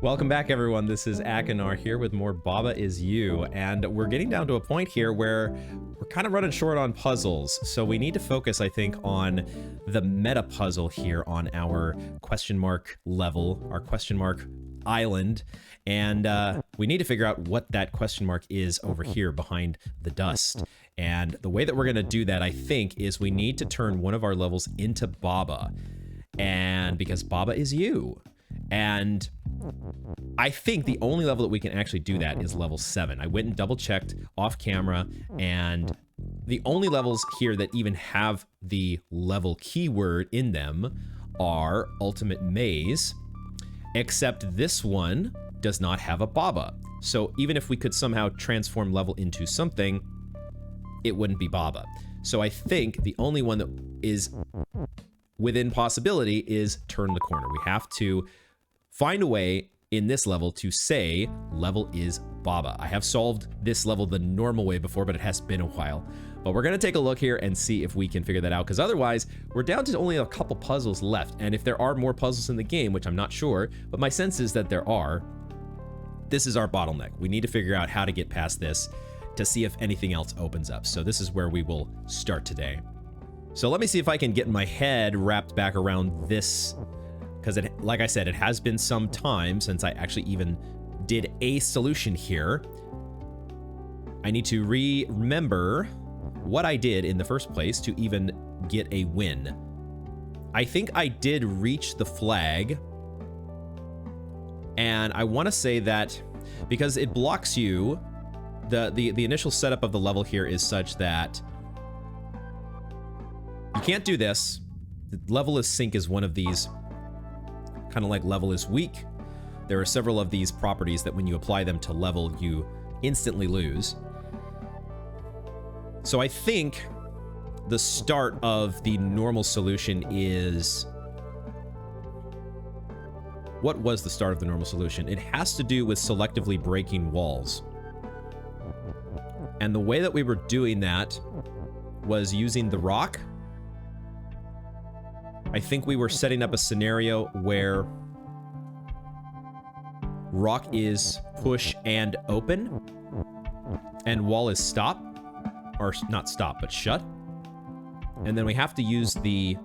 Welcome back, everyone. This is Akinar here with more Baba Is You, and we're getting down to a point here where we're kind of running short on puzzles, so we need to focus, I think, on the meta puzzle here on our question mark level, our question mark island, and we need to figure out what that question mark is over here behind the dust. And the way that we're going to do that, I think, is we need to turn one of our levels into Baba, and because Baba is you. And I think the only level that we can actually do that is level 7. I went and double checked off camera, and the only levels here that even have the level keyword in them are Ultimate Maze, except this one does not have a Baba. So even if we could somehow transform level into something, it wouldn't be Baba. So I think the only one that is within possibility is turn the corner. We have to find a way in this level to say level is Baba. I have solved this level the normal way before, but it has been a while. But we're gonna take a look here and see if we can figure that out, because otherwise we're down to only a couple puzzles left. And if there are more puzzles in the game, which I'm not sure, but my sense is that there are, this is our bottleneck. We need to figure out how to get past this to see if anything else opens up. So this is where we will start today. So let me see if I can get my head wrapped back around this, because like I said, it has been some time since I actually even did a solution here. I need to remember what I did in the first place to even get a win. I think I did reach the flag, and I want to say that because it blocks you, the initial setup of the level here is such that you can't do this. The level is sync is one of these, kind of like level is weak. There are several of these properties that when you apply them to level, you instantly lose. So I think the start of the normal solution is... What was the start of the normal solution? It has to do with selectively breaking walls. And the way that we were doing that was using the rock. I think we were setting up a scenario where rock is push and open, and wall is stop, or not stop, but shut. And then we have to use the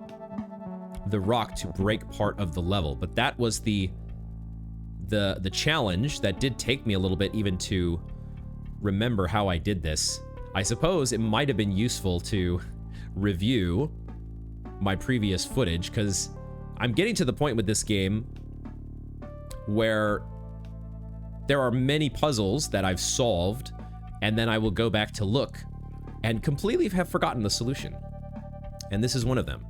rock to break part of the level. But that was the challenge that did take me a little bit even to remember how I did this. I suppose it might have been useful to review my previous footage, because I'm getting to the point with this game where there are many puzzles that I've solved, and then I will go back to look and completely have forgotten the solution. And this is one of them.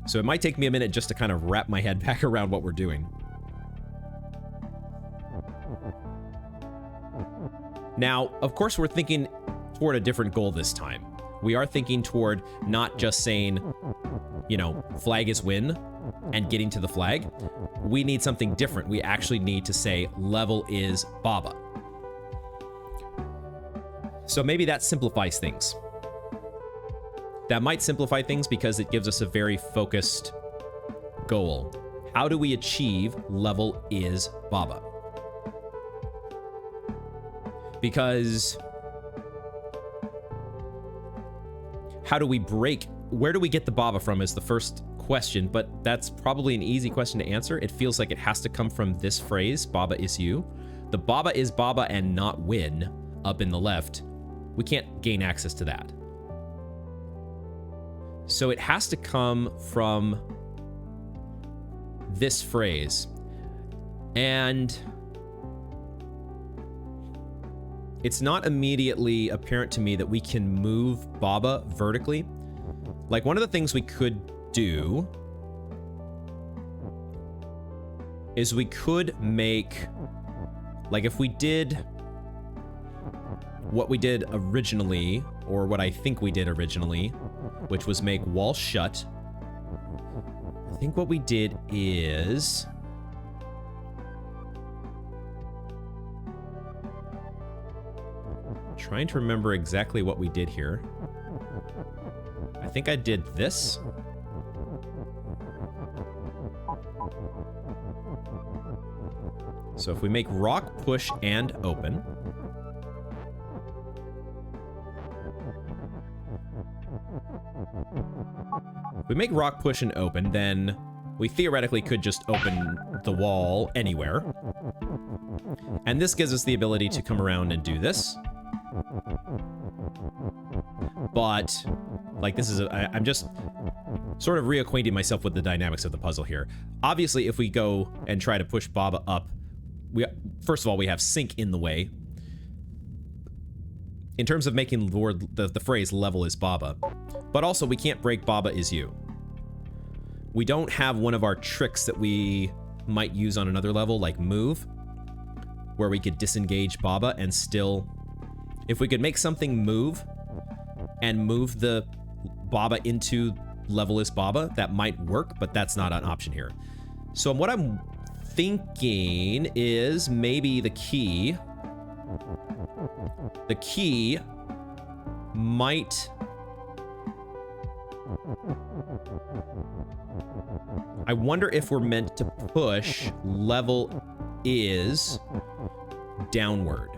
So it might take me a minute just to kind of wrap my head back around what we're doing. Now, of course, we're thinking toward a different goal this time. We are thinking toward not just saying, you know, flag is win and getting to the flag. We need something different. We actually need to say level is Baba. So maybe that simplifies things. That might simplify things because it gives us a very focused goal. How do we achieve level is Baba? Because how do we break? Where do we get the Baba from is the first question, but that's probably an easy question to answer. It feels like it has to come from this phrase, Baba is you. The Baba is Baba and not win up in the left. We can't gain access to that. So it has to come from this phrase. And it's not immediately apparent to me that we can move Baba vertically. Like, one of the things we could do is we could make, like, if we did what we did originally, or what I think we did originally, which was make wall shut. I think what we did is... trying to remember exactly what we did here. I think I did this. So if we make rock, push, and open. If we make rock, push, and open, then we theoretically could just open the wall anywhere. And this gives us the ability to come around and do this. But, like, this is I'm just sort of reacquainting myself with the dynamics of the puzzle here. Obviously, if we go and try to push Baba up, first of all, we have sink in the way. In terms of making the phrase level is Baba. But also, we can't break Baba is you. We don't have one of our tricks that we might use on another level, like move, where we could disengage Baba and still... If we could make something move and move the Baba into level is Baba, that might work, but that's not an option here. So what I'm thinking is maybe the key might... I wonder if we're meant to push level is downward.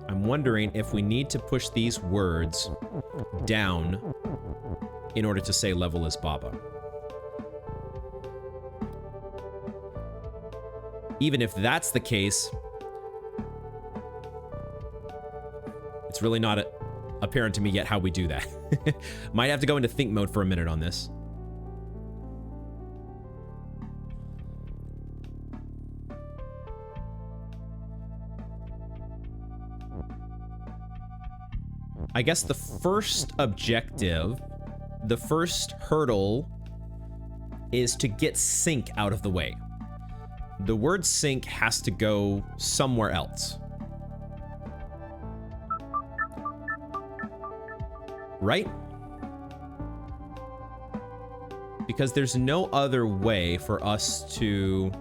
I'm wondering if we need to push these words down in order to say level is Baba. Even if that's the case, it's really not apparent to me yet how we do that. Might have to go into think mode for a minute on this. I guess the first objective, the first hurdle, is to get sink out of the way. The word sink has to go somewhere else. Right? Because there's no other way for us to...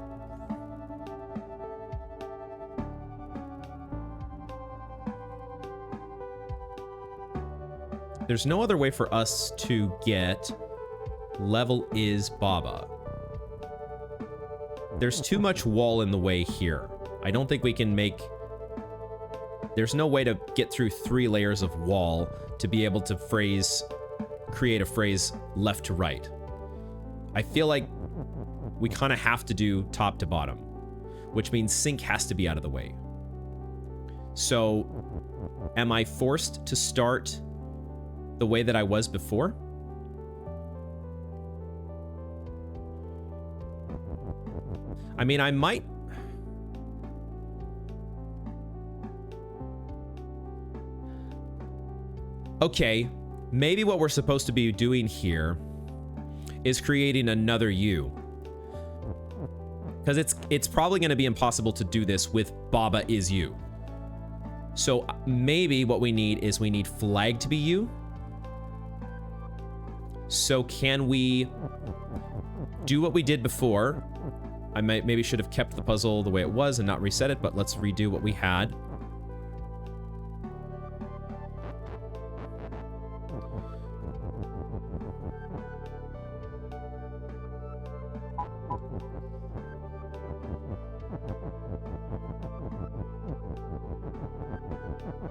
There's no other way for us to get level is Baba. There's too much wall in the way here. I don't think we can make... There's no way to get through 3 layers of wall to be able to create a phrase left to right. I feel like we kind of have to do top to bottom, which means sink has to be out of the way. So, am I forced to start the way that I was before? I mean, I might... Okay, maybe what we're supposed to be doing here is creating another U. Because it's probably going to be impossible to do this with Baba is you. So maybe what we need is we need flag to be U. So can we do what we did before? I maybe should have kept the puzzle the way it was and not reset it, but let's redo what we had.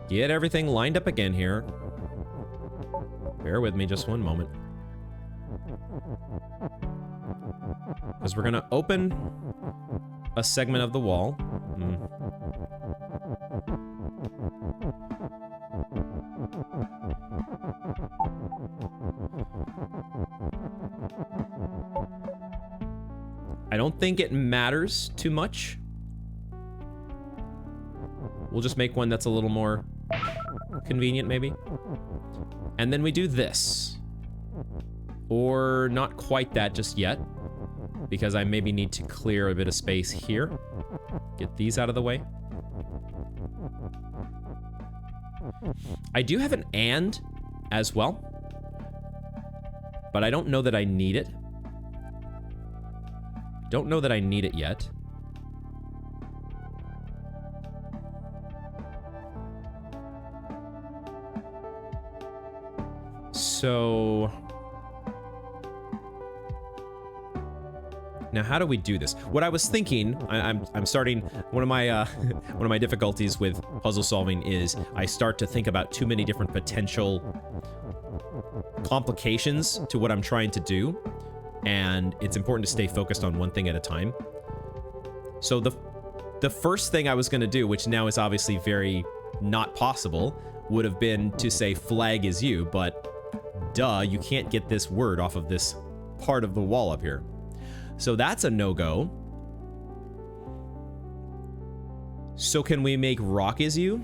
Get everything lined up again here. Bear with me just one moment. Because we're gonna open a segment of the wall. I don't think it matters too much. We'll just make one that's a little more convenient, maybe. And then we do this. Or not quite that just yet, because I maybe need to clear a bit of space here. Get these out of the way. I do have an and as well, but I don't know that I need it. Don't know that I need it yet. So Now, how do we do this? What I was thinking, I'm starting, one of my one of my difficulties with puzzle solving is I start to think about too many different potential complications to what I'm trying to do, and it's important to stay focused on one thing at a time. So the first thing I was going to do, which now is obviously very not possible, would have been to say flag is you, but duh, you can't get this word off of this part of the wall up here. So that's a no-go. So can we make rock is you?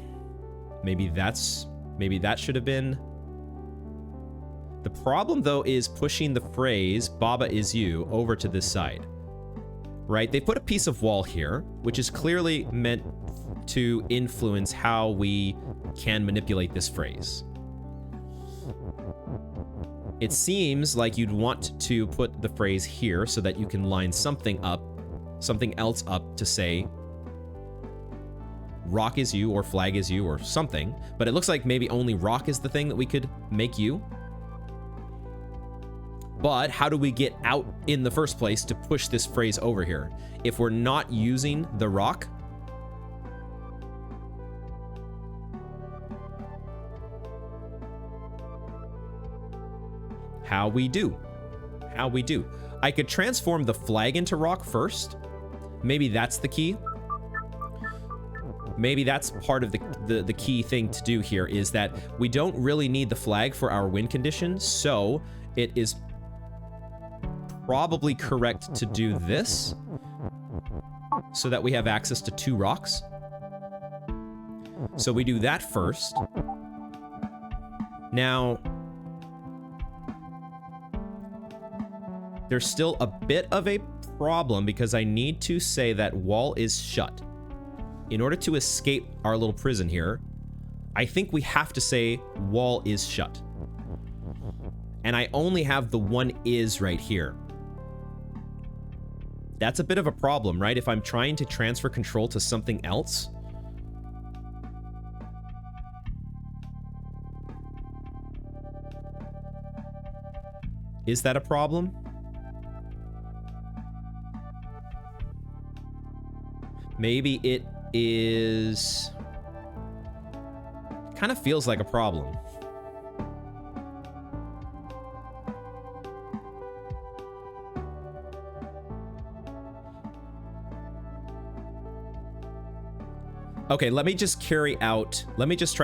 Maybe that should have been. The problem though is pushing the phrase Baba is you over to this side. Right? They put a piece of wall here, which is clearly meant to influence how we can manipulate this phrase. It seems like you'd want to put the phrase here so that you can line something else up to say rock is you or flag is you or something, but it looks like maybe only rock is the thing that we could make you. But how do we get out in the first place to push this phrase over here if we're not using the rock? How we do. I could transform the flag into rock first. Maybe that's the key. Maybe that's part of the key thing to do here, is that we don't really need the flag for our win condition, so it is probably correct to do this so that we have access to 2 rocks. So we do that first. Now, there's still a bit of a problem because I need to say that wall is shut. In order to escape our little prison here, I think we have to say wall is shut. And I only have the one is right here. That's a bit of a problem, right? If I'm trying to transfer control to something else. Is that a problem? Maybe it is. Kind of feels like a problem. Okay, let me just try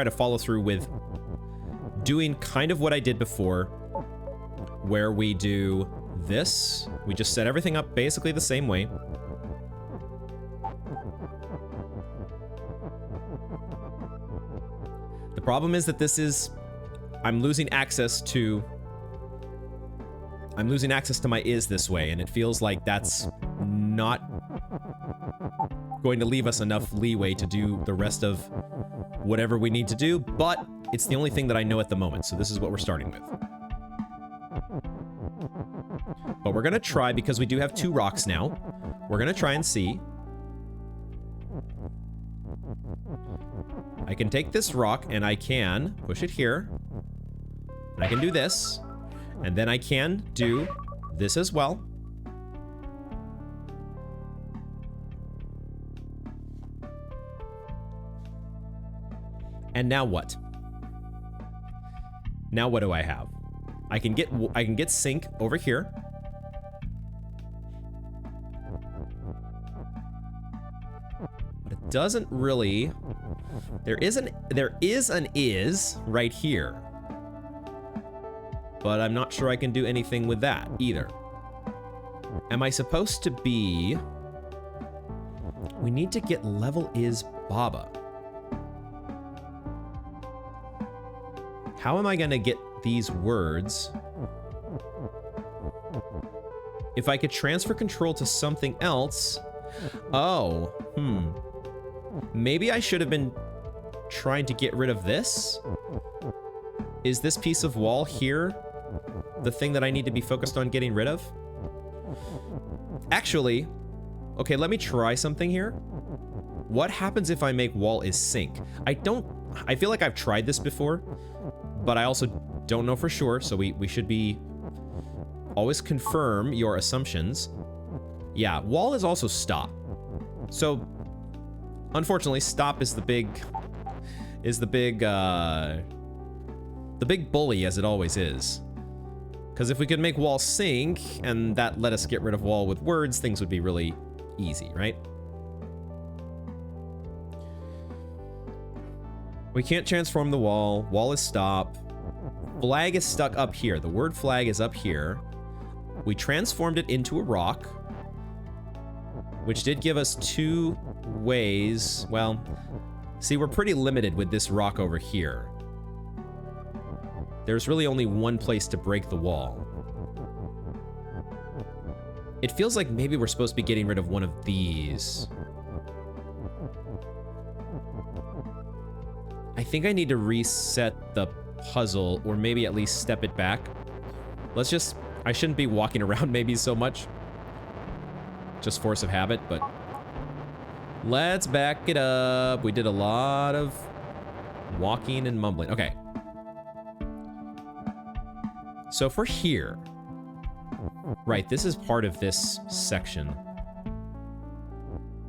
to follow through with doing kind of what I did before, where we do this. We just set everything up basically the same way. The problem is that I'm losing access to my is this way, and it feels like that's not going to leave us enough leeway to do the rest of whatever we need to do, but it's the only thing that I know at the moment, so this is what we're starting with. But we're gonna try, because we do have 2 rocks now, we're gonna try and see. I can take this rock and I can push it here. I can do this, and then I can do this as well. And now what? Now what do I have? I can get sync over here. But it doesn't really. There is an is right here. But I'm not sure I can do anything with that either. Am I supposed to be? We need to get level is Baba. How am I gonna get these words? If I could transfer control to something else. Oh, maybe I should have been trying to get rid of this? Is this piece of wall here the thing that I need to be focused on getting rid of? Actually, okay, let me try something here. What happens if I make wall is sync? I feel like I've tried this before, but I also don't know for sure, so we should be always confirm your assumptions. Yeah, wall is also stop. So, unfortunately, stop is the big bully, as it always is. Because if we could make wall sink, and that let us get rid of wall with words, things would be really easy, right? We can't transform the wall. Wall is stop. Flag is stuck up here. The word flag is up here. We transformed it into a rock, which did give us 2 ways. Well, see, we're pretty limited with this rock over here. There's really only one place to break the wall. It feels like maybe we're supposed to be getting rid of one of these. I think I need to reset the puzzle, or maybe at least step it back. Let's just... I shouldn't be walking around maybe so much. Just force of habit, but... let's back it up. We did a lot of walking and mumbling. Okay. So if we're here... right, this is part of this section.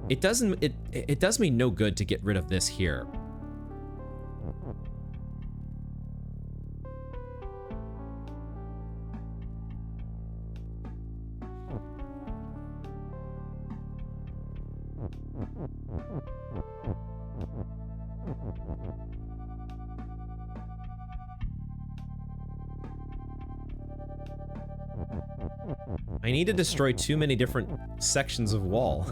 It doesn't... It does me no good to get rid of this here. I need to destroy too many different sections of wall.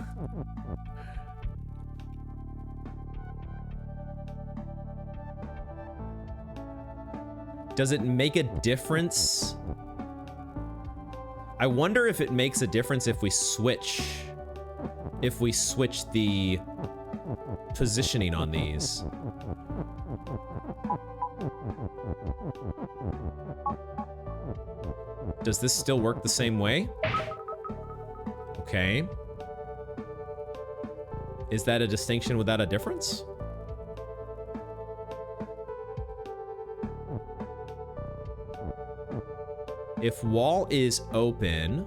Does it make a difference? I wonder if it makes a difference if we switch the positioning on these. Does this still work the same way? Okay. Is that a distinction without a difference? If wall is open,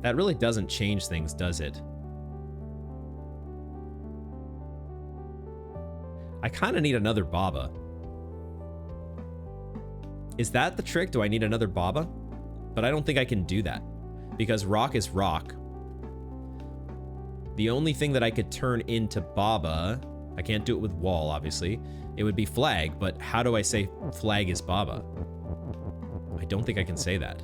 that really doesn't change things, does it? I kind of need another Baba. Is that the trick? Do I need another Baba? But I don't think I can do that, because rock is rock. The only thing that I could turn into Baba, I can't do it with wall, obviously. It would be flag, but how do I say flag is Baba? I don't think I can say that.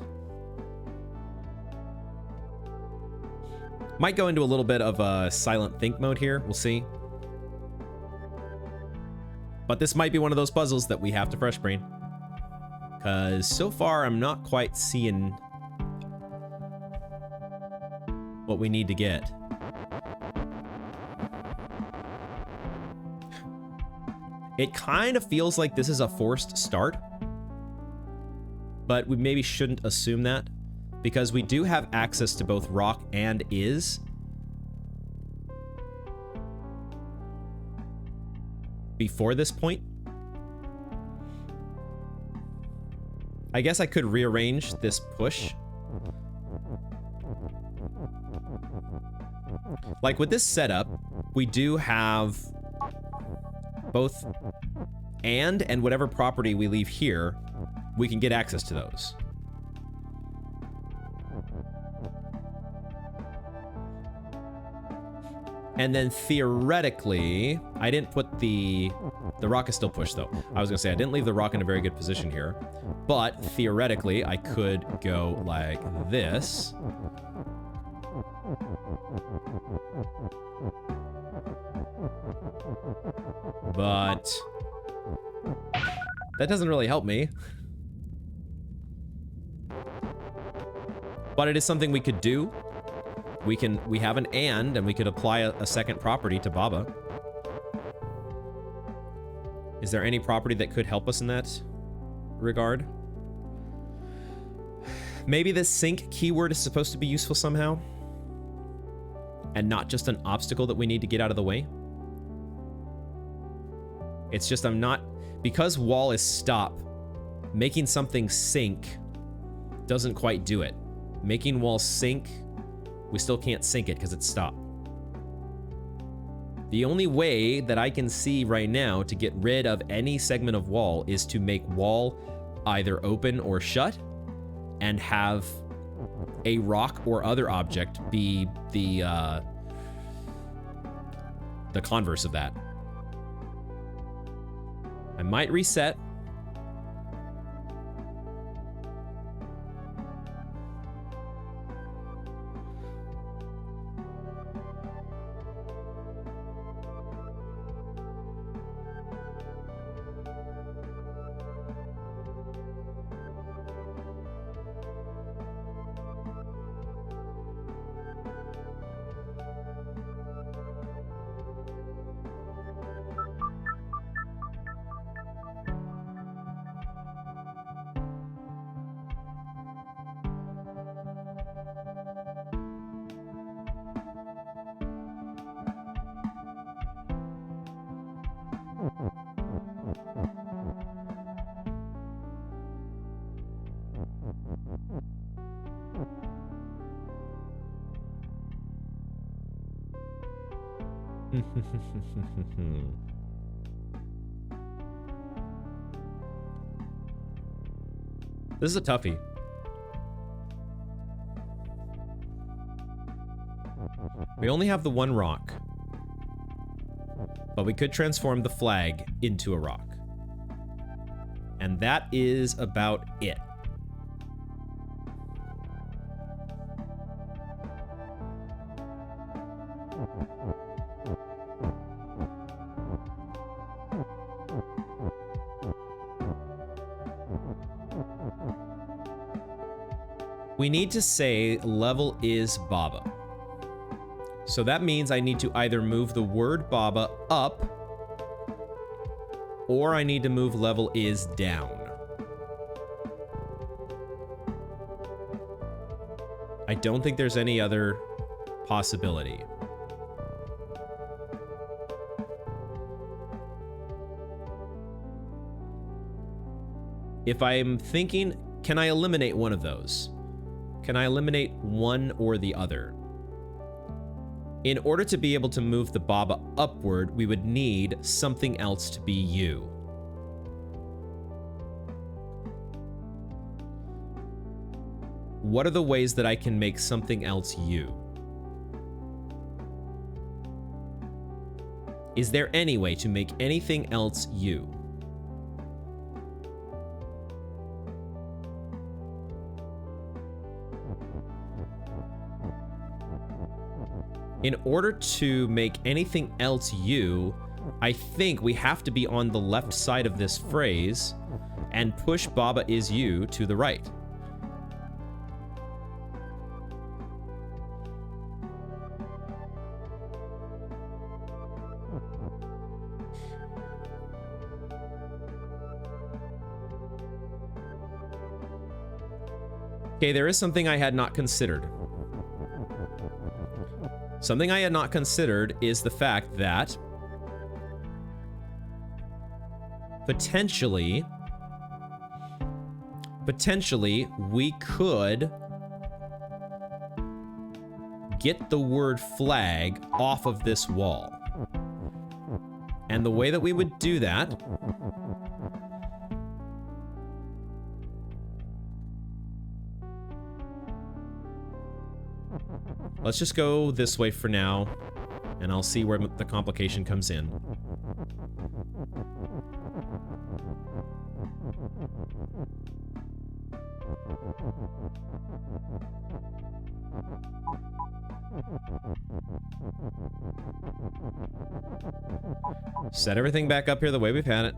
Might go into a little bit of a silent think mode here. We'll see. But this might be one of those puzzles that we have to fresh brain. Because so far, I'm not quite seeing what we need to get. It kind of feels like this is a forced start. But we maybe shouldn't assume that, because we do have access to both rock and is. Before this point. I guess I could rearrange this push. Like with this setup, we do have both and whatever property we leave here, we can get access to those. And then theoretically, I didn't put the rock is still pushed though. I was gonna say I didn't leave the rock in a very good position here, but theoretically I could go like this. But that doesn't really help me. But it is something we could do. We have an and we could apply a second property to Baba. Is there any property that could help us in that regard? Maybe the sync keyword is supposed to be useful somehow, and not just an obstacle that we need to get out of the way. It's just I'm not... Because wall is stop, making something sink doesn't quite do it. Making wall sink, we still can't sink it because it's stop. The only way that I can see right now to get rid of any segment of wall is to make wall either open or shut and have a rock or other object be the converse of that. I might reset. This is a toughie. We only have the one rock, but we could transform the flag into a rock. And that is about it. We need to say level is Baba. So that means I need to either move the word Baba up or I need to move level is down. I don't think there's any other possibility. If I'm thinking, can I eliminate one of those? Can I eliminate one or the other? In order to be able to move the Baba upward, we would need something else to be U. What are the ways that I can make something else U? Is there any way to make anything else U? In order to make anything else U, I think we have to be on the left side of this phrase and push Baba is U to the right. Okay, there is something I had not considered. Something I had not considered is the fact that potentially we could get the word flag off of this wall. And the way that we would do that let's just go this way for now, and I'll see where the complication comes in. Set everything back up here the way we've had it.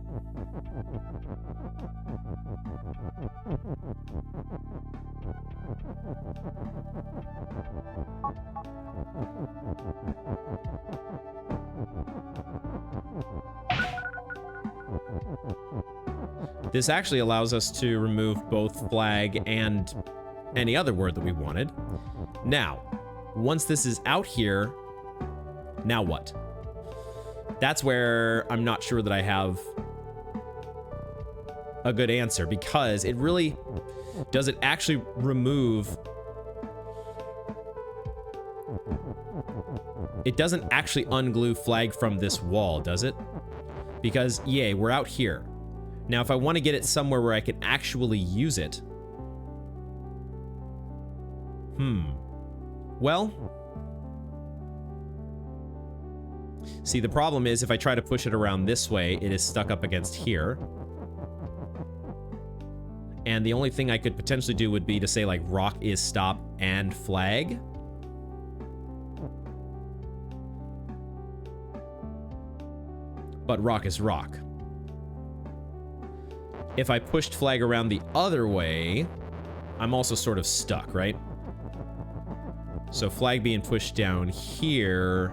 This actually allows us to remove both flag and any other word that we wanted. Now, once this is out here, now what? That's where I'm not sure that I have a good answer, because it really does it actually remove. It doesn't actually unglue flag from this wall, does it? Because, yay, we're out here. Now, if I want to get it somewhere where I can actually use it... Well... See, the problem is, if I try to push it around this way, it is stuck up against here. And the only thing I could potentially do would be to say, like, rock is stop and flag. But rock is rock. If I pushed flag around the other way, I'm also sort of stuck, right? So flag being pushed down here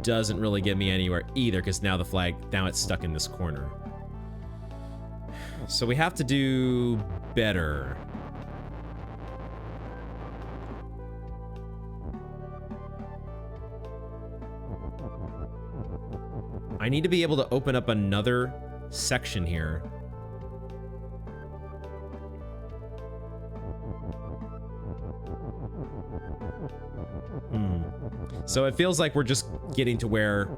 doesn't really get me anywhere either, because now the flag, now it's stuck in this corner. So we have to do better. I need to be able to open up another section here. So it feels like we're just getting to where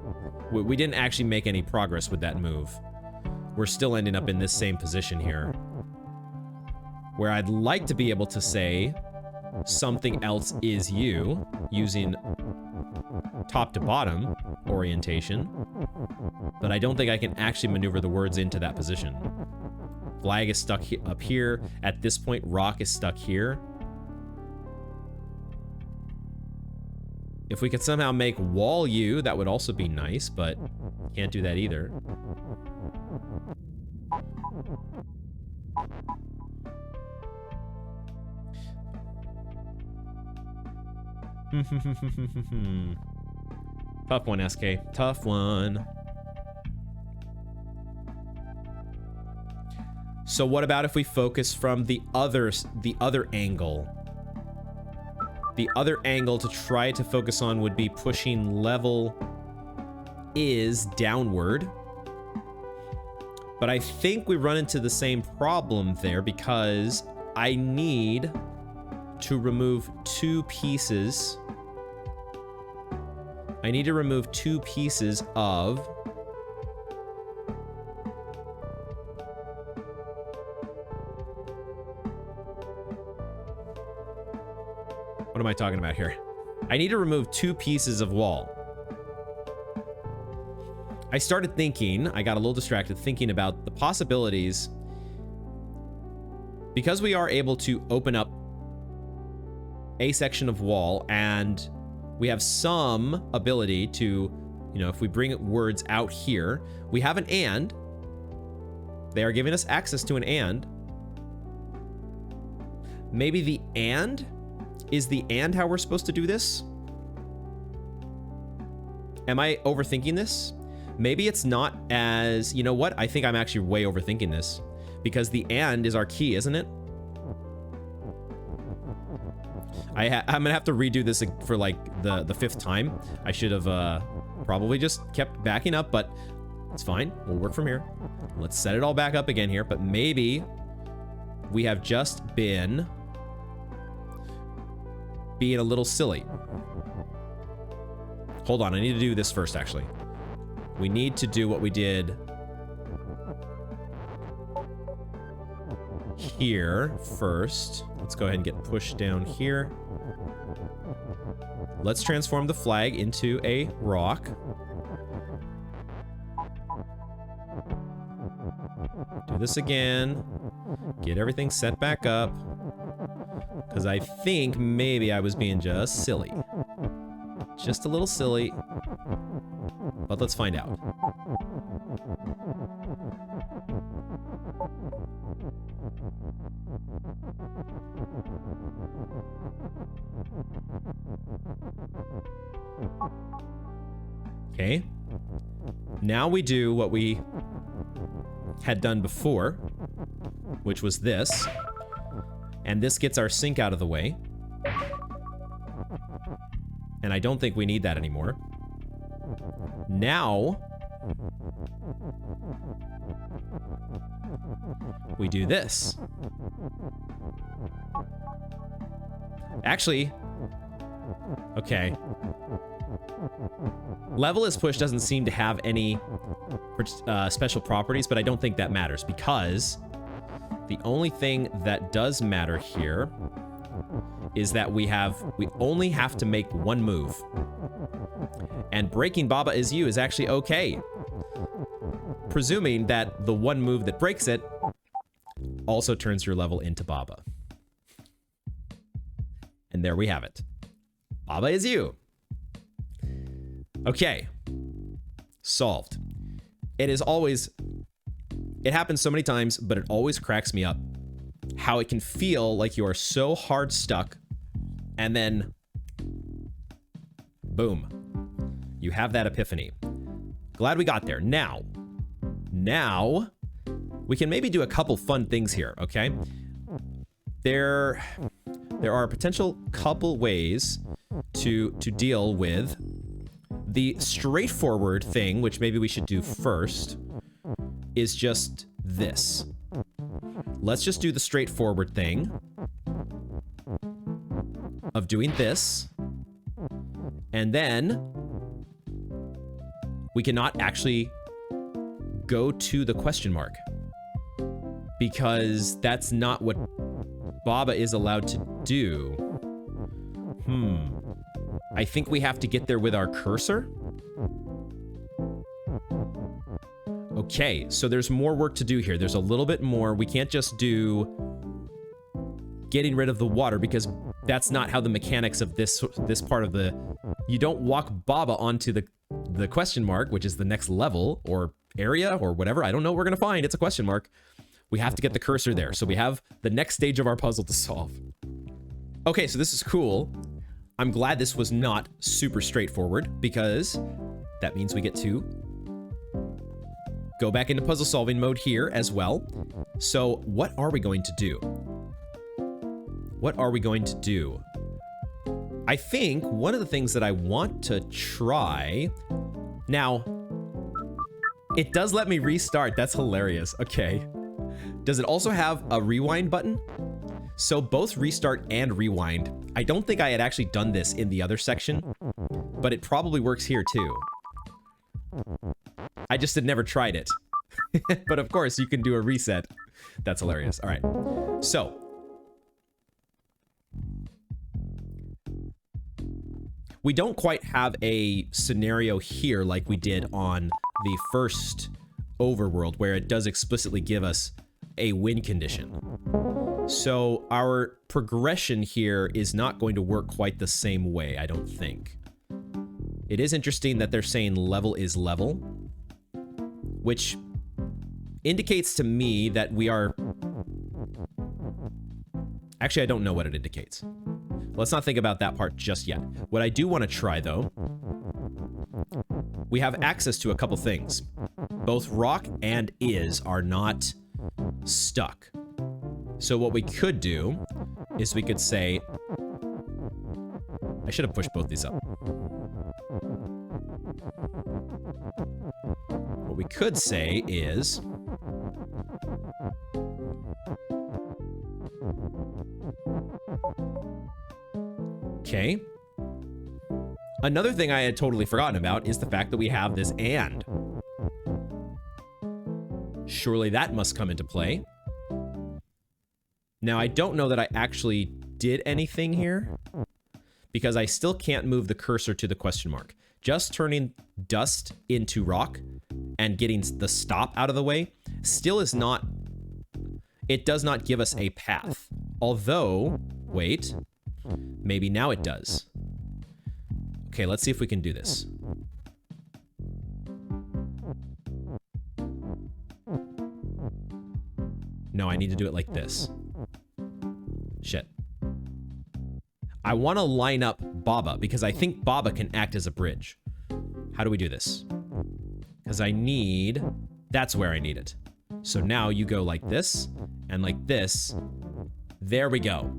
we didn't actually make any progress with that move. We're still ending up in this same position here, where I'd like to be able to say something else is you using top to bottom orientation, but I don't think I can actually maneuver the words into that position. Flag is stuck up here. At this point, rock is stuck here. If we could somehow make wall you, that would also be nice, but can't do that either. Tough one, SK. Tough one. So what about if we focus from the other angle? The other angle to try to focus on would be pushing level is downward. But I think we run into the same problem there, because I need to remove two pieces. I need to remove two pieces of what am I talking about here? I need to remove two pieces of wall. I started thinking, I got a little distracted thinking about the possibilities. Because we are able to open up a section of wall, and we have some ability to, you know, if we bring words out here, we have an and. They are giving us access to an and. Maybe the and is the and how we're supposed to do this? Am I overthinking this? Maybe it's not as, you know what? I think I'm actually way overthinking this, because the and is our key, isn't it? I'm gonna have to redo this for like the fifth time. I should have probably just kept backing up, but it's fine. We'll work from here. Let's set it all back up again here, but maybe we have just been being a little silly. Hold on, I need to do this first, actually. We need to do what we did here first. Let's go ahead and get pushed down here. Let's transform the flag into a rock. Do this again. Get everything set back up. Because I think maybe I was being just silly. Just a little silly. But let's find out. Okay. Now we do what we had done before, which was this. And this gets our sync out of the way. And I don't think we need that anymore. Now, we do this. Actually, okay. Level is pushed doesn't seem to have any special properties, but I don't think that matters because the only thing that does matter here is that we only have to make one move. And breaking Baba Is You is actually okay. Presuming that the one move that breaks it also turns your level into Baba. And there we have it. Baba Is You. Okay. Solved. It happens so many times, but it always cracks me up how it can feel like you are so hard stuck and then boom, you have that epiphany. Glad we got there. Now we can maybe do a couple fun things here, okay? There are a potential couple ways to deal with the straightforward thing, which maybe we should do first, is just this. Let's just do the straightforward thing of doing this, and then we cannot actually go to the question mark because that's not what Baba is allowed to do. I think we have to get there with our cursor. Okay, so there's more work to do here. There's a little bit more. We can't just do getting rid of the water because that's not how the mechanics of this part of the... You don't walk Baba onto the question mark, which is the next level or area or whatever. I don't know what we're going to find. It's a question mark. We have to get the cursor there. So we have the next stage of our puzzle to solve. Okay, so this is cool. I'm glad this was not super straightforward because that means we get to go back into puzzle solving mode here as well. So what are we going to do? What are we going to do? I think one of the things that I want to try... Now, it does let me restart. That's hilarious. Okay. Does it also have a rewind button? So both restart and rewind. I don't think I had actually done this in the other section, but it probably works here too. I just had never tried it. But of course, you can do a reset. That's hilarious. All right. So. We don't quite have a scenario here like we did on the first overworld, where it does explicitly give us a win condition. So our progression here is not going to work quite the same way, I don't think. It is interesting that they're saying level is level, which indicates to me that we are... Actually, I don't know what it indicates. Let's not think about that part just yet. What I do want to try, though, we have access to a couple things. Both rock and is are not stuck. So what we could do is we could say... I should have pushed both these up. What we could say is... Okay. Another thing I had totally forgotten about is the fact that we have this and. Surely that must come into play. Now, I don't know that I actually did anything here because I still can't move the cursor to the question mark. Just turning dust into rock and getting the stop out of the way still is not... It does not give us a path. Although, wait, maybe now it does. Okay, let's see if we can do this. No, I need to do it like this. Shit. I want to line up Baba because I think Baba can act as a bridge. How do we do this? Because I need... That's where I need it. So now you go like this and like this. There we go.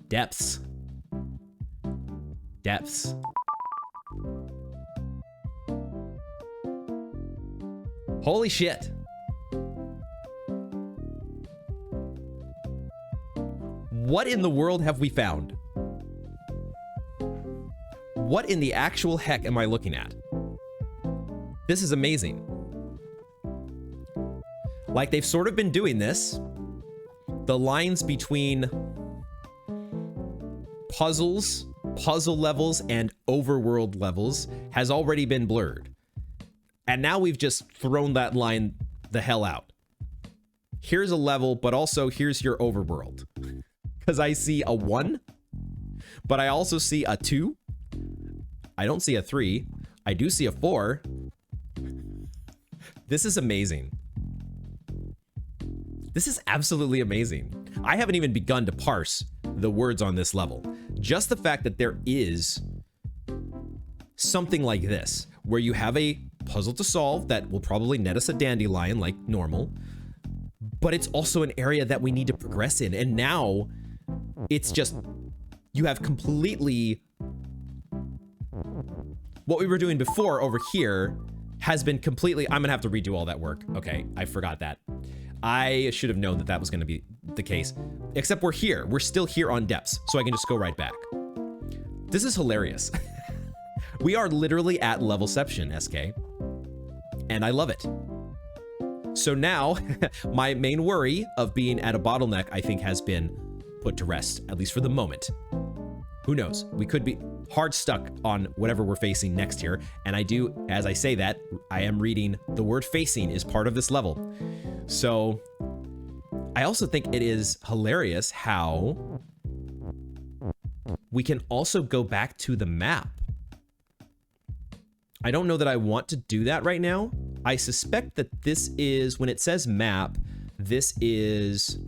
Depths. Depths. Holy shit. What in the world have we found? What in the actual heck am I looking at? This is amazing. Like, they've sort of been doing this. The lines between puzzles, puzzle levels, and overworld levels has already been blurred. And now we've just thrown that line the hell out. Here's a level, but also here's your overworld. Because I see a 1, but I also see a 2. I don't see a 3. I do see a 4. This is amazing. This is absolutely amazing. I haven't even begun to parse the words on this level. Just the fact that there is something like this, where you have a puzzle to solve that will probably net us a dandelion like normal, but it's also an area that we need to progress in. And now it's just, you have completely, what we were doing before over here has been completely, I'm gonna have to redo all that work. Okay, I forgot that. I should have known that that was gonna be the case. Except we're here, we're still here on depths, so I can just go right back. This is hilarious. We are literally at levelception, SK. And I love it. So now, my main worry of being at a bottleneck, I think, has been put to rest, at least for the moment. Who knows? We could be hard stuck on whatever we're facing next here. And I do, as I say that, I am reading the word facing is part of this level. So I also think it is hilarious how we can also go back to the map. I don't know that I want to do that right now. I suspect that this is, when it says map, this is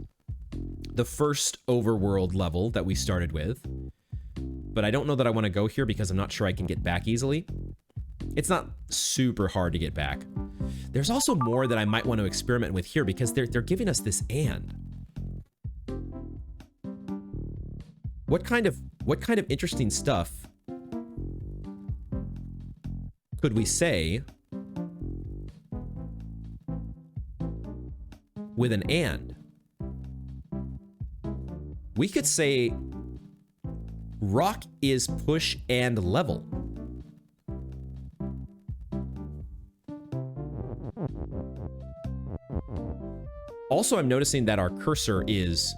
the first overworld level that we started with. But I don't know that I want to go here because I'm not sure I can get back easily. It's not super hard to get back. There's also more that I might want to experiment with here because they're giving us this and. What kind of interesting stuff could we say with an and? We could say rock is push and level. Also, I'm noticing that our cursor is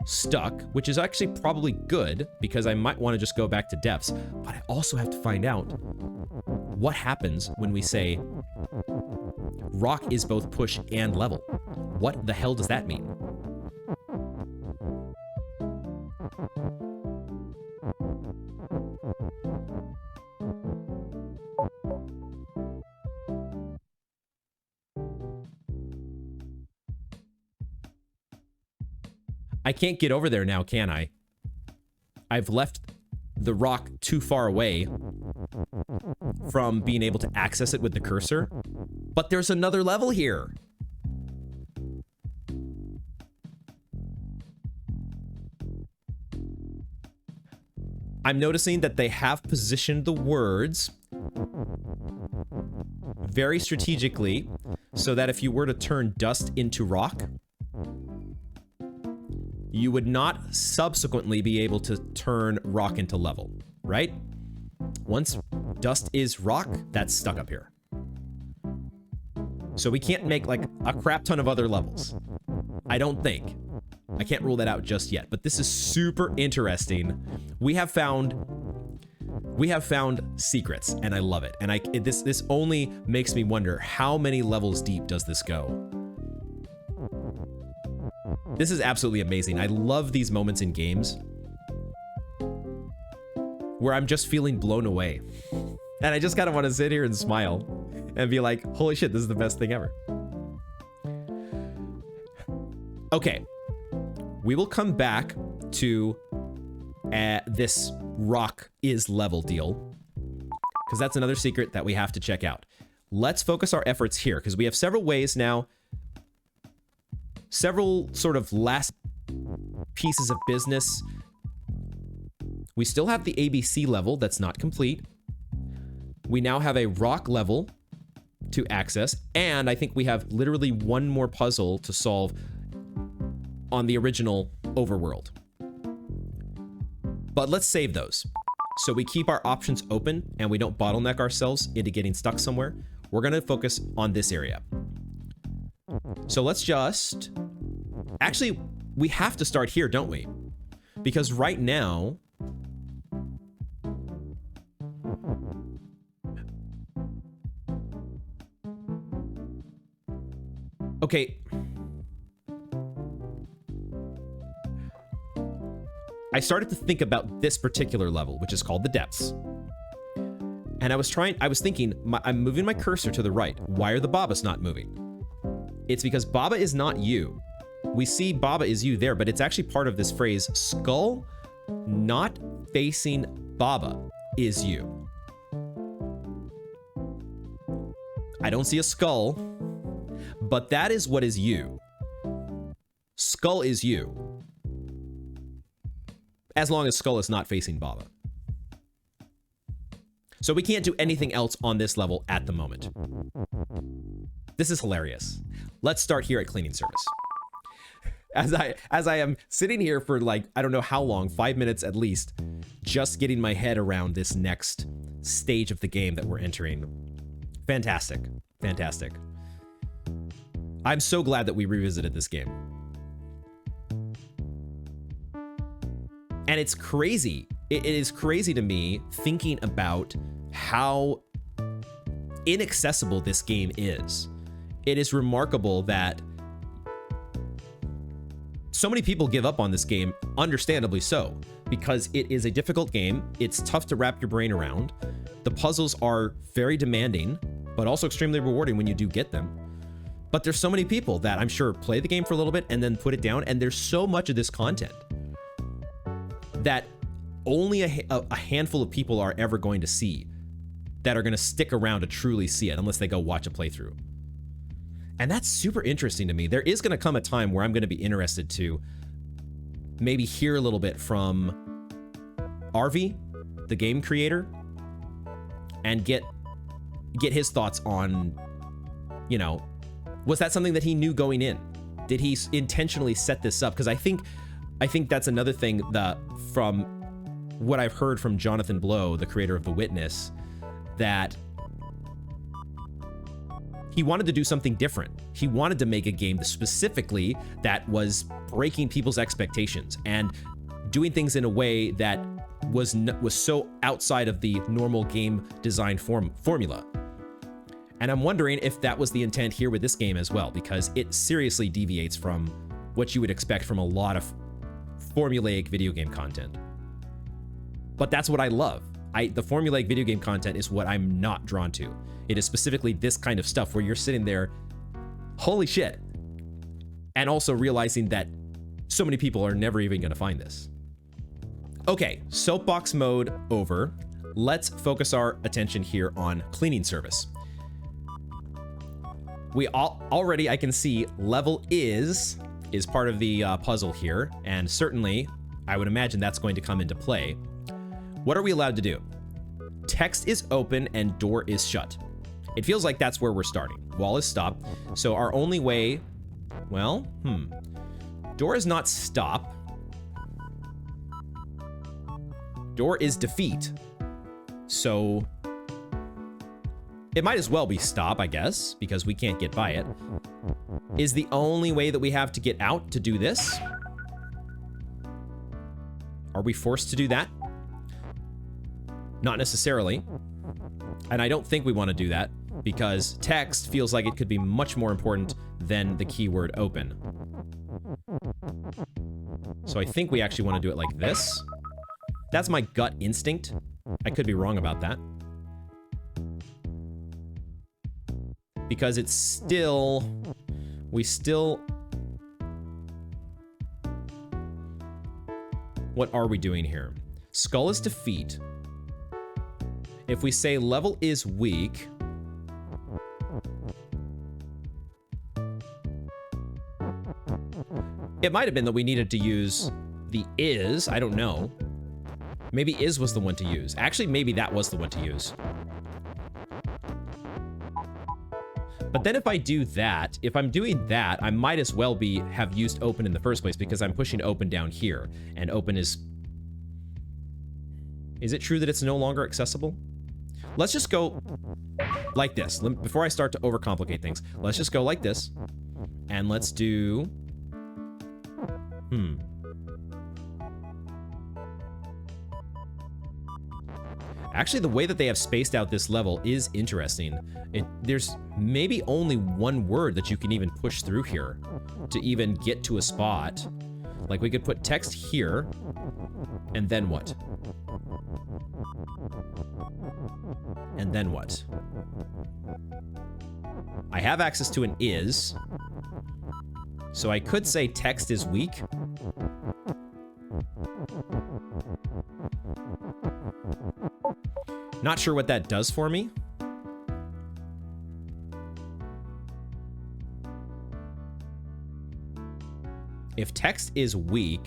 stuck, which is actually probably good because I might want to just go back to depths, but I also have to find out what happens when we say rock is both push and level. What the hell does that mean? I can't get over there now, can I? I've left the rock too far away from being able to access it with the cursor. But there's another level here. I'm noticing that they have positioned the words very strategically so that if you were to turn dust into rock, you would not subsequently be able to turn rock into level, right? Once dust is rock, that's stuck up here. So we can't make like a crap ton of other levels. I don't think. I can't rule that out just yet, but this is super interesting. We have found secrets and I love it. And this only makes me wonder how many levels deep does this go? This is absolutely amazing. I love these moments in games where I'm just feeling blown away. And I just kind of want to sit here and smile and be like, holy shit, this is the best thing ever. Okay. We will come back to this rock is level deal, because that's another secret that we have to check out. Let's focus our efforts here, because we have several ways now, several sort of last pieces of business. We still have the ABC level that's not complete. We now have a rock level to access, and I think we have literally one more puzzle to solve on the original overworld. But let's save those. So we keep our options open and we don't bottleneck ourselves into getting stuck somewhere. We're gonna focus on this area. So let's just... Actually, we have to start here, don't we? Because right now... Okay. I started to think about this particular level, which is called the depths. And I was thinking, I'm moving my cursor to the right. Why are the Babas not moving? It's because Baba is not you. We see Baba is you there, but it's actually part of this phrase, skull not facing Baba is you. I don't see a skull, but that is what is you. Skull is you. As long as Skull is not facing Baba. So we can't do anything else on this level at the moment. This is hilarious. Let's start here at cleaning service. As I am sitting here for like, I don't know how long, 5 minutes at least, just getting my head around this next stage of the game that we're entering. Fantastic. Fantastic. I'm so glad that we revisited this game. And it's crazy. It is crazy to me thinking about how inaccessible this game is. It is remarkable that so many people give up on this game, understandably so, because it is a difficult game. It's tough to wrap your brain around. The puzzles are very demanding, but also extremely rewarding when you do get them. But there's so many people that I'm sure play the game for a little bit and then put it down, and there's so much of this content that only a handful of people are ever going to see, that are going to stick around to truly see it, unless they go watch a playthrough. And that's super interesting to me. There is going to come a time where I'm going to be interested to maybe hear a little bit from Arvi, the game creator, and get his thoughts on, you know, was that something that he knew going in? Did he intentionally set this up? Because I think that's another thing that, from what I've heard from Jonathan Blow, the creator of The Witness, that he wanted to do something different. He wanted to make a game specifically that was breaking people's expectations and doing things in a way that was so outside of the normal game design formula. And I'm wondering if that was the intent here with this game as well, because it seriously deviates from what you would expect from a lot of formulaic video game content. But that's what I love. The formulaic video game content is what I'm not drawn to. It is specifically this kind of stuff where you're sitting there, holy shit, and also realizing that so many people are never even gonna find this. Okay, soapbox mode over. Let's focus our attention here on cleaning service. We already, I can see, level is part of the puzzle here, and certainly, I would imagine that's going to come into play. What are we allowed to do? Text is open and door is shut. It feels like that's where we're starting. Wall is stop. So our only way, well, door is not stop. Door is defeat. So it might as well be stop, I guess, because we can't get by it. Is the only way that we have to get out to do this? Are we forced to do that? Not necessarily. And I don't think we want to do that, because text feels like it could be much more important than the keyword open. So I think we actually want to do it like this. That's my gut instinct. I could be wrong about that. Because it's still... What are we doing here? Skull is defeat. If we say level is weak... It might have been that we needed to use the is, I don't know. Maybe is was the one to use. Actually, maybe that was the one to use. But then if I do that, if I'm doing that, I might as well have used open in the first place because I'm pushing open down here. And open is... Is it true that it's no longer accessible? Let's just go like this. Before I start to overcomplicate things, let's just go like this. And let's do... Actually, the way that they have spaced out this level is interesting. There's maybe only one word that you can even push through here to even get to a spot. Like, we could put text here, and then what? And then what? I have access to an is, so I could say text is weak. Not sure what that does for me. If text is weak,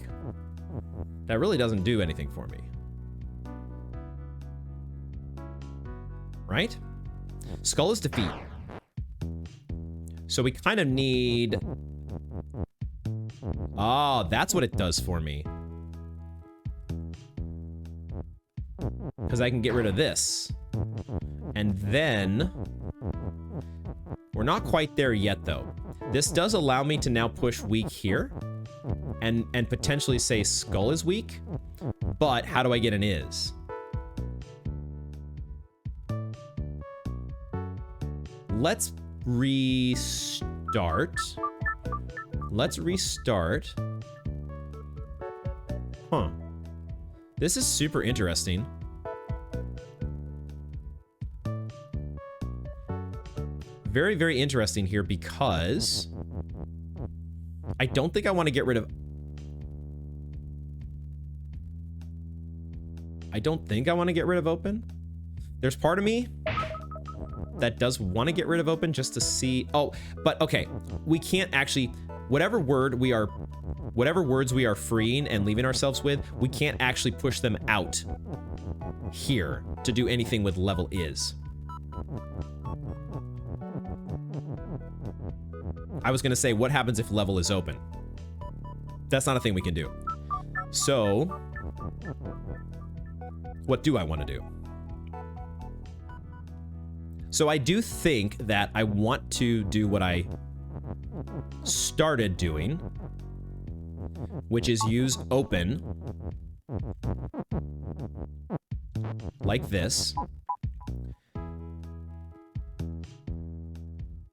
that really doesn't do anything for me. Right? Skull is defeat. So we kind of need... Oh, that's what it does for me. Because I can get rid of this. And then... We're not quite there yet, though. This does allow me to now push weak here. And potentially say skull is weak. But how do I get an is? Let's restart. Let's restart. Huh. This is super interesting. Very, very interesting here because I don't think I want to get rid of... I don't think I want to get rid of open. There's part of me that does want to get rid of open just to see... Oh, but okay. We can't actually... Whatever words we are freeing and leaving ourselves with, we can't actually push them out here to do anything with level is. I was going to say, what happens if level is open? That's not a thing we can do. So, what do I want to do? So I do think that I want to do what I started doing, which is use open like this.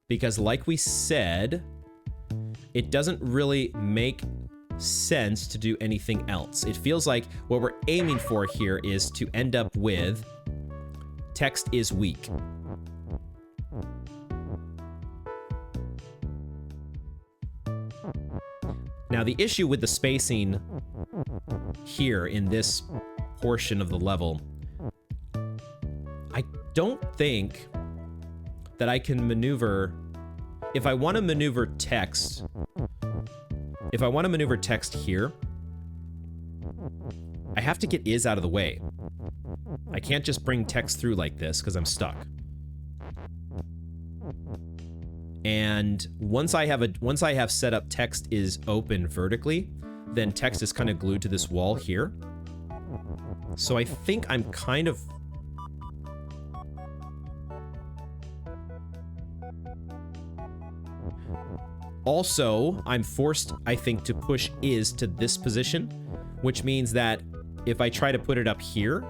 Because like we said, it doesn't really make sense to do anything else. It feels like what we're aiming for here is to end up with text is weak. Now, the issue with the spacing here in this portion of the level, I don't think that I can maneuver... If I want to maneuver text... If I want to maneuver text here, I have to get is out of the way. I can't just bring text through like this because I'm stuck. And once I have set up text is open vertically, then text is kind of glued to this wall here. So I think I'm kind of... Also, I'm forced, I think, to push is to this position, which means that if I try to put it up here,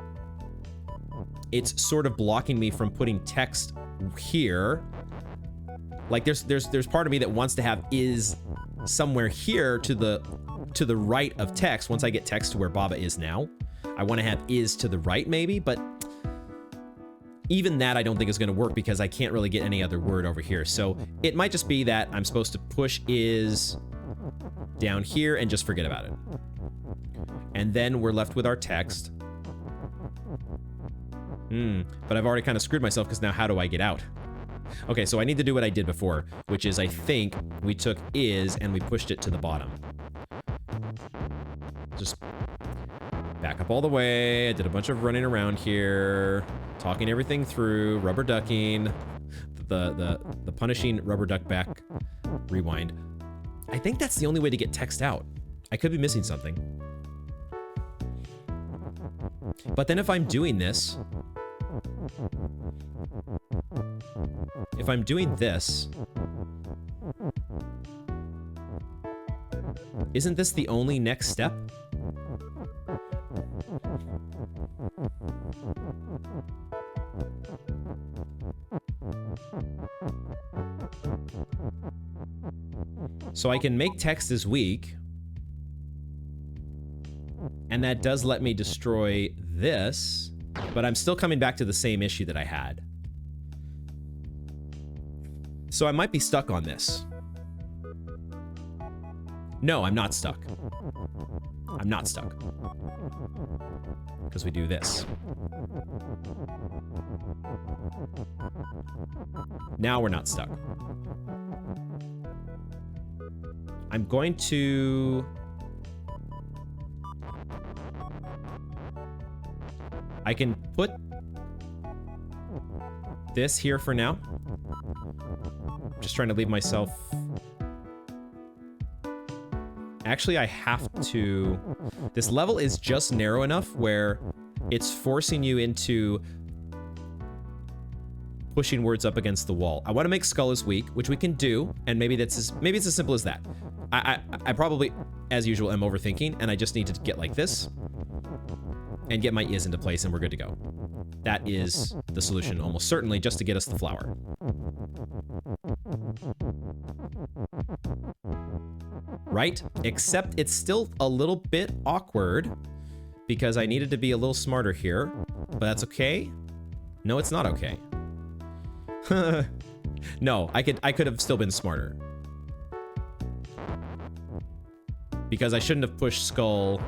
it's sort of blocking me from putting text here. Like there's part of me that wants to have is somewhere here to the right of text. Once I get text to where Baba is now, I want to have is to the right maybe, but even that I don't think is going to work because I can't really get any other word over here. So it might just be that I'm supposed to push is down here and just forget about it. And then we're left with our text. But I've already kind of screwed myself because now how do I get out? Okay, so I need to do what I did before, which is I think we took is and we pushed it to the bottom. Just back up all the way. I did a bunch of running around here, talking everything through, rubber ducking. the punishing rubber duck back rewind. I think that's the only way to get text out. I could be missing something. But then if I'm doing this, if I'm doing this, isn't this the only next step? So I can make text as weak, and that does let me destroy this, but I'm still coming back to the same issue that I had. So I might be stuck on this. No, I'm not stuck. I'm not stuck. Because we do this. Now we're not stuck. I'm going to... I can put this here for now. Just trying to leave myself... Actually, I have to... This level is just narrow enough where it's forcing you into pushing words up against the wall. I want to make skull as weak, which we can do, and maybe it's as simple as that. I probably, as usual, am overthinking, and I just need to get like this and get my is into place, and we're good to go. That is the solution, almost certainly, just to get us the flower. Right? Except it's still a little bit awkward because I needed to be a little smarter here, but that's okay. No, it's not okay. No, I could have still been smarter. Because I shouldn't have pushed skull.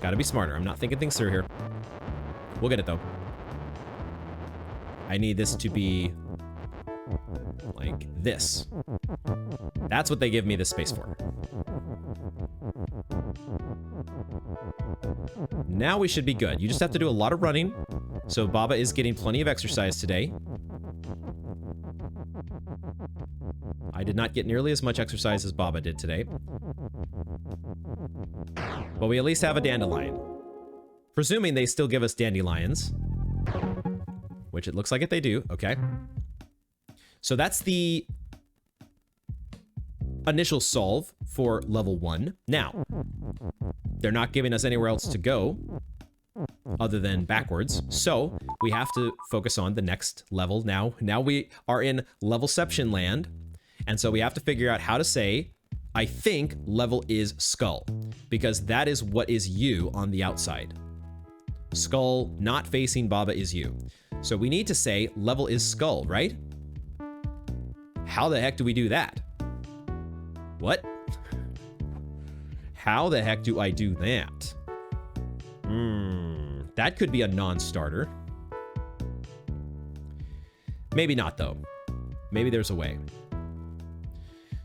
Gotta be smarter. I'm not thinking things through here. We'll get it though. I need this to be like this. That's what they give me this space for. Now we should be good. You just have to do a lot of running. So Baba is getting plenty of exercise today. I did not get nearly as much exercise as Baba did today. But we at least have a dandelion. Presuming they still give us dandelions. Which it looks like they do. Okay. So that's the initial solve for level 1. Now, they're not giving us anywhere else to go other than backwards. So we have to focus on the next level now. Now we are in levelception land. And so we have to figure out how to say, I think level is skull, because that is what is you on the outside. Skull not facing Baba is you. So we need to say level is skull, right? How the heck do we do that? What? How the heck do I do that? That could be a non-starter. Maybe not, though. Maybe there's a way.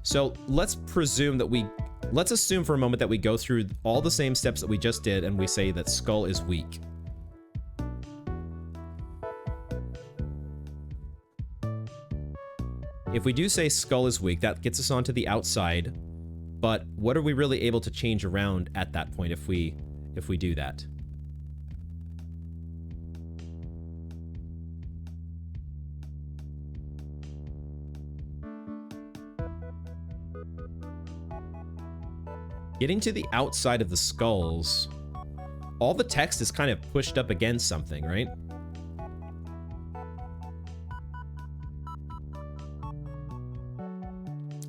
So let's presume that let's assume for a moment that we go through all the same steps that we just did and we say that skull is weak. If we do say skull is weak, that gets us onto the outside. But what are we really able to change around at that point if we do that? Getting to the outside of the skulls, all the text is kind of pushed up against something, right?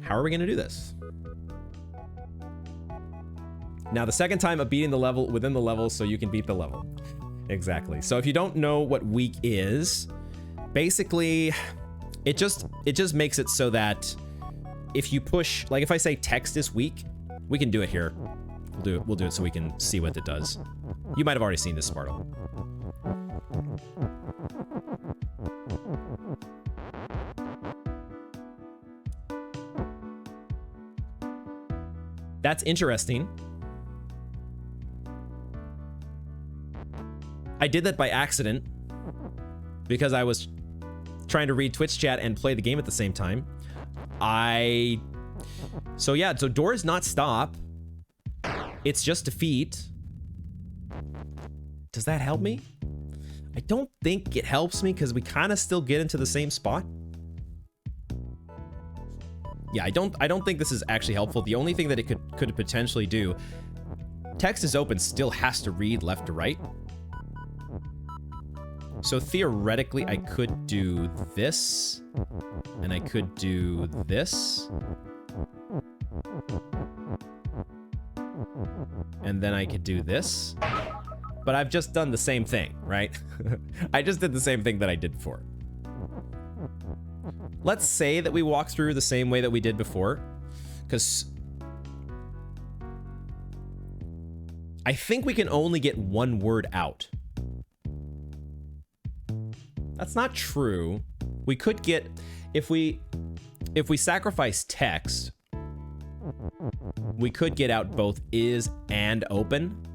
How are we going to do this? Now, the second time of beating the level within the level so you can beat the level. Exactly. So if you don't know what weak is, basically, it just makes it so that if you push, like if I say text is weak, we can do it here. We'll do it so we can see what it does. You might have already seen this, Spartle. That's interesting. I did that by accident because I was trying to read Twitch chat and play the game at the same time. So yeah, so door is not stop. It's just defeat. Does that help me? I don't think it helps me because we kind of still get into the same spot. Yeah, I don't think this is actually helpful. The only thing that it could potentially do, text is open still has to read left to right. So theoretically, I could do this, and I could do this. And then I could do this. But I've just done the same thing, right? I just did the same thing that I did before. Let's say that we walk through the same way that we did before, because I think we can only get one word out. That's not true. We could get, if we sacrifice text, we could get out both is and open,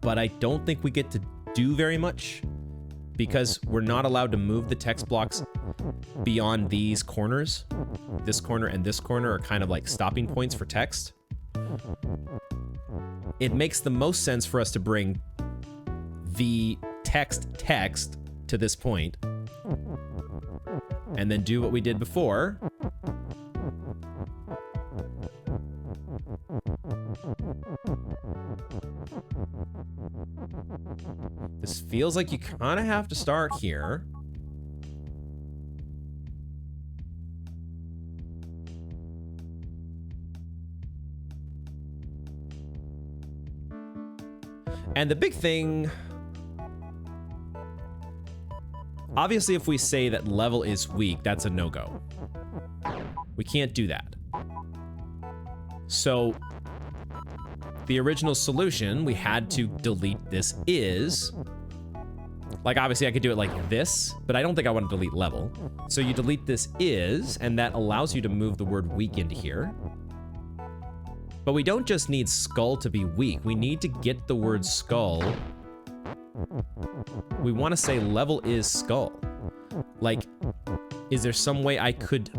but I don't think we get to do very much because we're not allowed to move the text blocks beyond these corners. This corner and this corner are kind of like stopping points for text. It makes the most sense for us to bring the text to this point and then do what we did before. This feels like you kind of have to start here. And the big thing, obviously, if we say that level is weak, that's a no-go. We can't do that. So the original solution, we had to delete this is. Like, obviously, I could do it like this, but I don't think I want to delete level. So you delete this is, and that allows you to move the word weak into here. But we don't just need skull to be weak. We need to get the word skull. We want to say level is skull. Like, is there some way I could...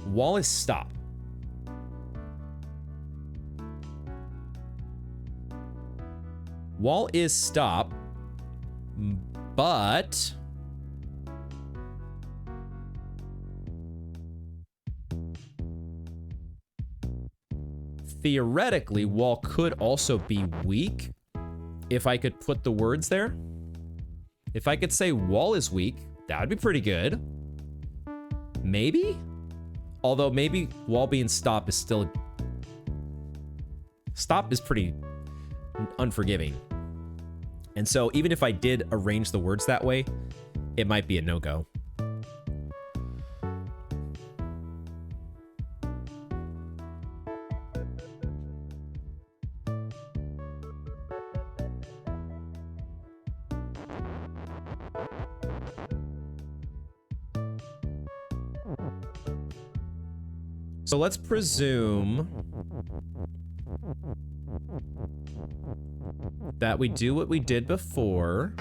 Wall is stop. Wall is stop, but... Theoretically, wall could also be weak if I could put the words there. If I could say wall is weak, that would be pretty good. Maybe? Although maybe wall being stop is still... Stop is pretty unforgiving. And so even if I did arrange the words that way, it might be a no-go. So let's presume that we do what we did before.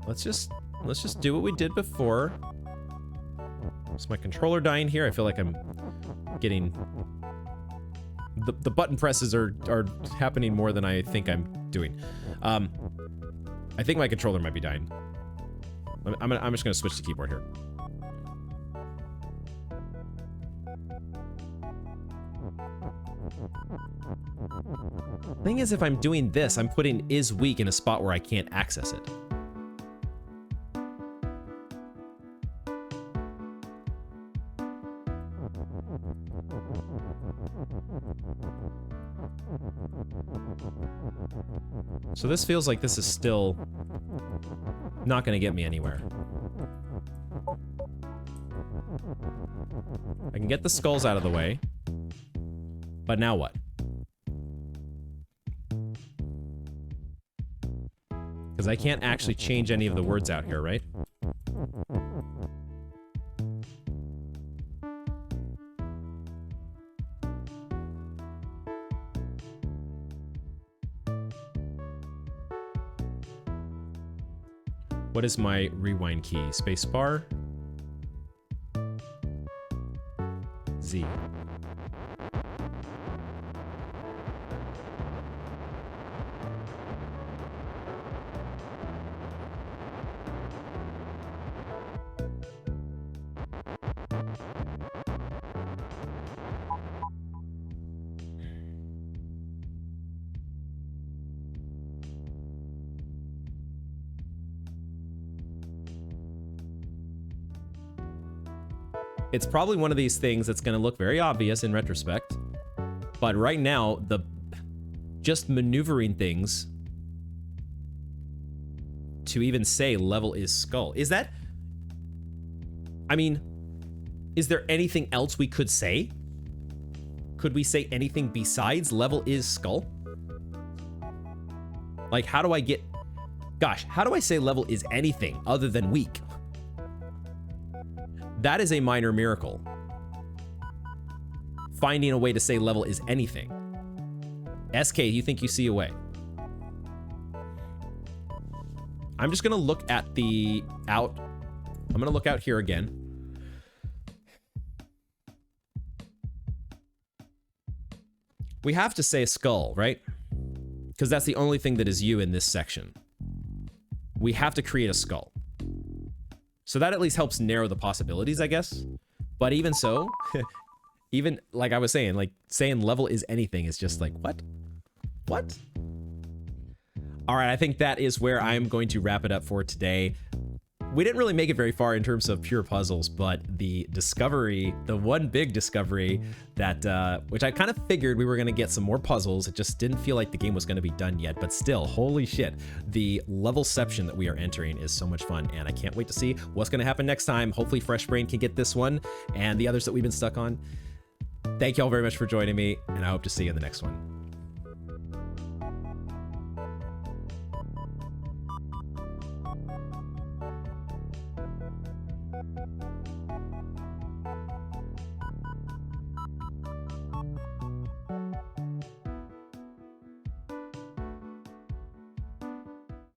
Let's just do what we did before. Is my controller dying here? I feel like I'm getting... The button presses are happening more than I think I'm doing. I think my controller might be dying. I'm just gonna switch to keyboard here. Thing is, if I'm doing this, I'm putting is weak in a spot where I can't access it. So this feels like this is still not going to get me anywhere. I can get the skulls out of the way, but now what? Because I can't actually change any of the words out here, right? What is my rewind key? Spacebar? Z. It's probably one of these things that's going to look very obvious in retrospect. But right now, just maneuvering things to even say level is skull. Is that... I mean, is there anything else we could say? Could we say anything besides level is skull? Like, how do I get... Gosh, how do I say level is anything other than weak? That is a minor miracle. Finding a way to say level is anything. SK, you think you see a way? I'm just gonna look at the out. I'm gonna look out here again. We have to say a skull, right? Because that's the only thing that is you in this section. We have to create a skull. So that at least helps narrow the possibilities, I guess. But even so, even like I was saying, like saying level is anything is just like, what? What? All right, I think that is where I'm going to wrap it up for today. We didn't really make it very far in terms of pure puzzles, but the discovery, the one big discovery that, which I kind of figured we were going to get some more puzzles. It just didn't feel like the game was going to be done yet, but still, holy shit. The levelception that we are entering is so much fun, and I can't wait to see what's going to happen next time. Hopefully Fresh Brain can get this one and the others that we've been stuck on. Thank you all very much for joining me, and I hope to see you in the next one.